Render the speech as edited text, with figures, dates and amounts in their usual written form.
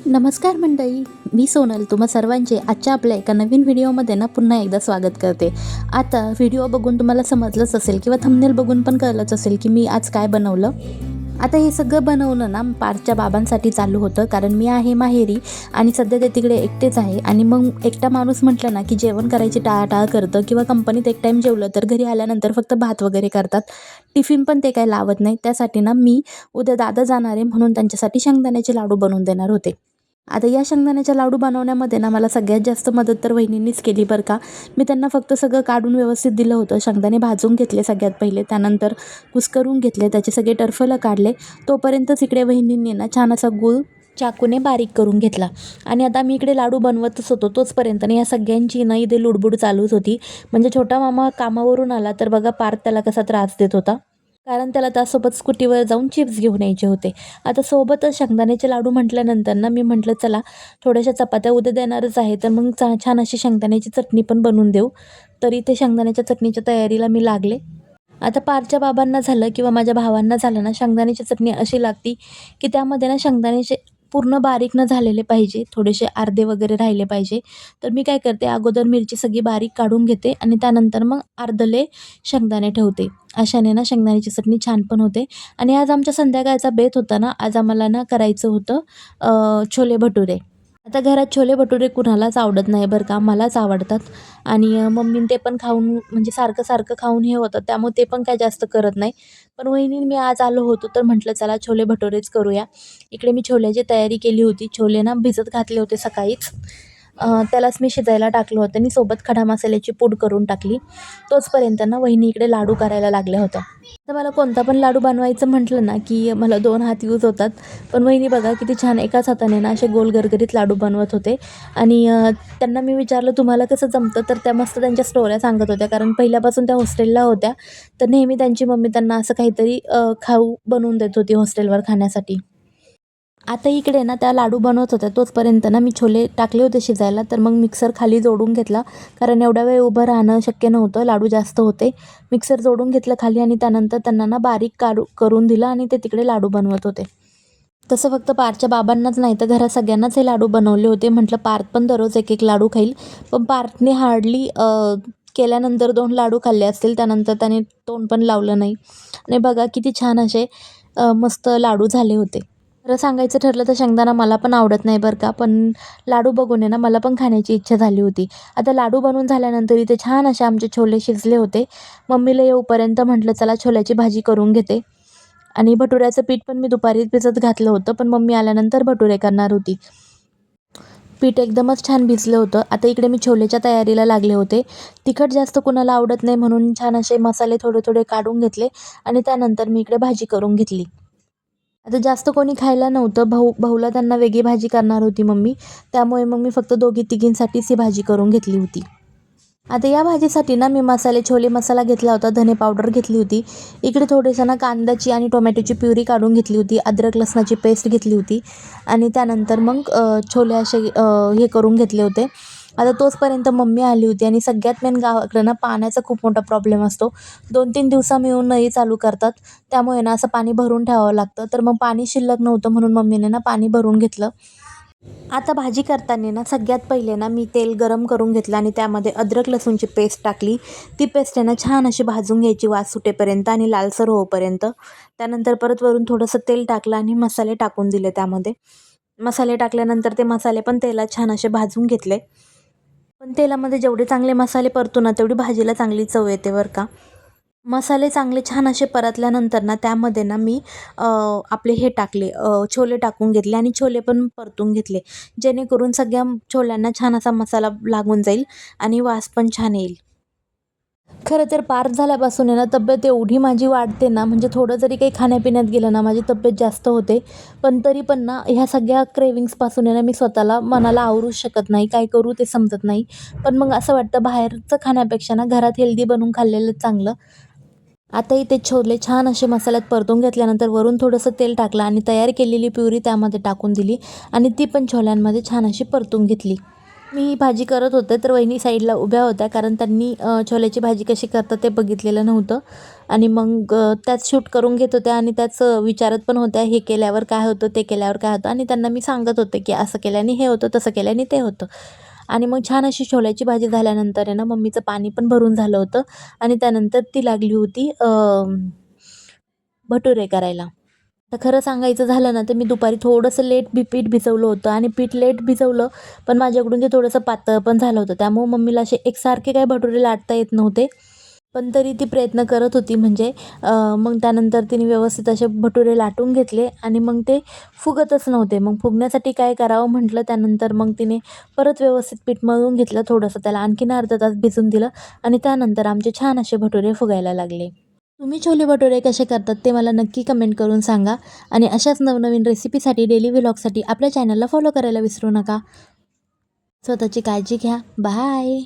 नमस्कार मंडळी, मी सोनल तुम्हा सर्वांचे आजच्या आपल्या एका नवीन व्हिडिओमध्ये पुन्हा एकदा स्वागत करते. आता व्हिडिओ बघून तुम्हाला समजलंच असेल किंवा थंबनेल बघून पण कळलंच असेल की मी आज काय बनवलं. आता हे सगळं बनवणं पार्थच्या बाबांसाठी चालू होतं, कारण मी आहे माहेरी आणि सध्या ते तिकडे एकटेच आहे. आणि मग एकटा माणूस म्हटलं ना की जेवण करायची टाळाटाळ करतं, किंवा कंपनीत एक टाईम जेवलं तर घरी आल्यानंतर फक्त भात वगैरे करतात. टिफिन पण ते काही लावत नाही. त्यासाठी मी उद्या दादा जाणार आहे म्हणून त्यांच्यासाठी शेंगदाण्याचे लाडू बनवून देणार होते. आता या शेंगदाण्याच्या लाडू बनवण्यामध्ये मला सगळ्यात जास्त मदत तर वहिनींनीच केली बरं का. मी त्यांना फक्त सगळं काढून व्यवस्थित दिलं होतं. शेंगदाणे भाजून घेतले सगळ्यात पहिले, त्यानंतर कुस्करून घेतले, त्याचे सगळे टरफलं काढले. तोपर्यंतच इकडे वहिनींनी छान असा गूळ चाकूने बारीक करून घेतला. आणि आता मी इकडे लाडू बनवतच होतो तोचपर्यंत या सगळ्यांची इथे लुडबुड चालूच होती. म्हणजे छोटा मामा कामावरून आला तर बघा पार्थ त्याला कसा त्रास देत होता, कारण त्याला त्यासोबत स्कूटीवर जाऊन चिप्स घेऊन यायचे होते. आता सोबतच शेंगदाण्याचे लाडू म्हटल्यानंतर मी म्हटलं चला थोड्याशा चपात्या उद्या देणारच आहे, तर मग छान अशी शेंगदाण्याची चटणी पण बनवून देऊ. तरी ते शेंगदाण्याच्या चटणीच्या तयारीला मी लागले. आता पारच्या बाबांना झालं किंवा माझ्या भावांना झालं ना, शेंगदाण्याची चटणी अशी लागती की त्यामध्ये शेंगदाण्याचे पूर्ण बारीक न झालेले पाहिजे, थोडेसे अर्धे वगैरे राहिले पाहिजे. तर मी काय करते, अगोदर मिरची सगळी बारीक काढून घेते आणि त्यानंतर मग अर्धले शेंगदाणे ठेवते. अशाने शेंगदाण्याची चटणी छान पण होते. आणि आज आमच्या संध्याकाळचा बेत होता ना, आज आम्हाला करायचं होतं छोले भटुरे. आता घरात छोले भटुरे कुणालाच आवडत नाही बरं का, मलाच आवडतात. आणि मम्मीने ते पण खाऊन म्हणजे सारखं सारखं खाऊन हे होतं, त्यामुळे ते पण काय जास्त करत नाही. पण वहिनी मी आज आलो होतो तर म्हटलं चला छोले भटुरेच करूया. इकडे मी छोल्याची तयारी केली होती. छोले भिजत घातले होते सकाळीच. त्यालाच मी शिजायला टाकलं होतं आणि सोबत खडा मसाल्याची पूड करून टाकली. तोचपर्यंत वहिनी इकडे लाडू करायला लागल्या होत्या. तर मला कोणता पण लाडू बनवायचं म्हटलं ना की मला 2 हात यूज होतात. पण वहिनी बघा किती छान एकाच हाताने असे गोल गरगरीत लाडू बनवत होते. आणि त्यांना मी विचारलं तुम्हाला कसं जमतं, तर त्या मस्त त्यांच्या स्टोऱ्या सांगत होत्या, कारण पहिल्यापासून त्या हॉस्टेलला होत्या. तर नेहमी त्यांची मम्मी त्यांना असं काहीतरी खाऊ बनवून देत होती हॉस्टेलवर खाण्यासाठी. आता इकडे त्या लाडू बनवत होत्या तोचपर्यंत मी छोले टाकले होते शिजायला. तर मग मिक्सर खाली जोडून घेतला, कारण एवढ्या वेळ उभं राहणं शक्य नव्हतं, लाडू जास्त होते. मिक्सर जोडून घेतलं खाली आणि त्यानंतर त्यांना बारीक करून दिलं आणि ते तिकडे लाडू बनवत होते. तसं फक्त पार्थच्या बाबांनाच नाही तर घरात सगळ्यांनाच हे लाडू बनवले होते. म्हटलं पार्थ पण दररोज एक एक लाडू खाईल, पण पार्थने हार्डली केल्यानंतर 2 लाडू खाल्ले असतील. त्यानंतर त्याने तोंड पण लावलं नाही. आणि बघा किती छान असे मस्त लाडू झाले होते. खरं सांगायचं ठरलं तर शेंगदाणा मला पण आवडत नाही बरं का, पण लाडू बघून मला पण खाण्याची इच्छा झाली होती. आता लाडू बनवून झाल्यानंतर इथे छान असे आमचे छोले शिजले होते. मम्मीला येऊपर्यंत म्हटलं चला छोल्याची भाजी करून घेते. आणि भटुऱ्याचं पीठ पण मी दुपारीच भिजत घातलं होतं, पण मम्मी आल्यानंतर भटुरे करणार होती. पीठ एकदमच छान भिजलं होतं. आता इकडे मी छोलेच्या तयारीला लागले होते. तिखट जास्त कुणाला आवडत नाही म्हणून छान असे मसाले थोडे थोडे काढून घेतले आणि त्यानंतर मी इकडे भाजी करून घेतली. आता जास्त कोणी खायला नव्हतं. भाऊला त्यांना वेगळी भाजी करणार होती मम्मी, त्यामुळे मग मी फक्त दोघी-तिघींसाठीच ही भाजी करून घेतली होती. आता या भाजीसाठी मी मसाले छोले मसाला घेतला होता, धने पावडर घेतली होती. इकडे थोडेसं कांद्याची आणि टोमॅटोची प्युरी काढून घेतली होती, अद्रक लसणाची पेस्ट घेतली होती आणि त्यानंतर मग छोले असे हे करून घेतले होते. आता तोचपर्यंत मम्मी आली होती आणि सगळ्यात मेन गावाकडं पाण्याचा खूप मोठा प्रॉब्लेम असतो. 2-3 दिवसामिळून नळी चालू करतात, त्यामुळे असं पाणी भरून ठेवावं लागतं. तर मग पाणी शिल्लक नव्हतं म्हणून मम्मीने पाणी भरून घेतलं. आता भाजी करताना सगळ्यात पहिले मी तेल गरम करून घेतलं आणि त्यामध्ये अद्रक लसूणची पेस्ट टाकली. ती पेस्ट छान अशी भाजून घ्यायची वास सुटेपर्यंत आणि लालसर होईपर्यंत. त्यानंतर परत वरून थोडंसं तेल टाकलं आणि मसाले टाकून दिले त्यामध्ये. मसाले टाकल्यानंतर ते मसाले पण तेलात छान असे भाजून घेतले. पण तेलामध्ये जेवढे चांगले मसाले परतू तेवढी भाजीला चांगली चव येते बरं का. मसाले चांगले छान असे परतल्यानंतर त्यामध्ये मी आपले हे टाकले, छोले टाकून घेतले आणि छोले पण परतून घेतले, जेणेकरून सगळ्या छोल्यांना छान असा मसाला लागून जाईल आणि वास पण छान येईल. खरं तर पार्थ झाल्यापासून तब्येत एवढी माझी वाढते म्हणजे थोडं जरी काही खाण्यापिण्यात गेलं माझी तब्येत जास्त होते. पण तरी पण ह्या सगळ्या क्रेविंग्सपासून मी स्वतःला मनाला आवरूच शकत नाही, काय करू ते समजत नाही. पण मग असं वाटतं बाहेरचं खाण्यापेक्षा घरात हेल्दी बनवून खाल्लेलं चांगलं. आता इथे छोले छान असे मसाल्यात परतून घेतल्यानंतर वरून थोडंसं तेल टाकलं आणि तयार केलेली प्युरी त्यामध्ये टाकून दिली आणि ती पण छोल्यांमध्ये छान अशी परतून घेतली. मी ही भाजी करत होते तर वहिनी साईडला उभ्या होत्या, कारण त्यांनी छोल्याची भाजी कशी करतात ते बघितलेलं नव्हतं. आणि मग त्याच शूट करून घेत होत्या आणि त्याच विचारत पण होत्या हे केल्यावर काय होतं ते केल्यावर काय होतं. आणि त्यांना मी सांगत होते की असं केल्याने हे होतं तसं केल्याने ते होतं. आणि मग छान अशी छोल्याची भाजी झाल्यानंतर आहे ना मम्मीचं पाणी पण भरून झालं होतं आणि त्यानंतर ती लागली होती भटुरे करायला. तर खरं सांगायचं झालं ना तर मी दुपारी थोडंसं लेट पीठ भिजवलं होतं आणि पीठ लेट भिजवलं, पण माझ्याकडून ते थोडंसं पातळ पण झालं होतं. त्यामुळे मम्मीला असे एकसारखे काही भटुरे लाटता येत नव्हते. पण तरी ती प्रयत्न करत होती म्हणजे मग त्यानंतर तिने व्यवस्थित असे भटुरे लाटून घेतले आणि मग ते फुगतच नव्हते. मग फुगण्यासाठी काय करावं म्हटलं, त्यानंतर मग तिने परत व्यवस्थित पीठ मळून घेतलं, थोडंसं त्याला आणखीन अर्धा तास भिजून दिलं आणि त्यानंतर आमचे छान असे भटुरे फुगायला लागले. तुम्ही छोले भटुरे कसे करतात ते मला नक्की कमेंट करून सांगा आणि अशाच नवनवीन रेसिपीसाठी डेली व्लॉगसाठी आपल्या चॅनलला फॉलो करायला विसरू नका. स्वतःची काळजी घ्या. बाय.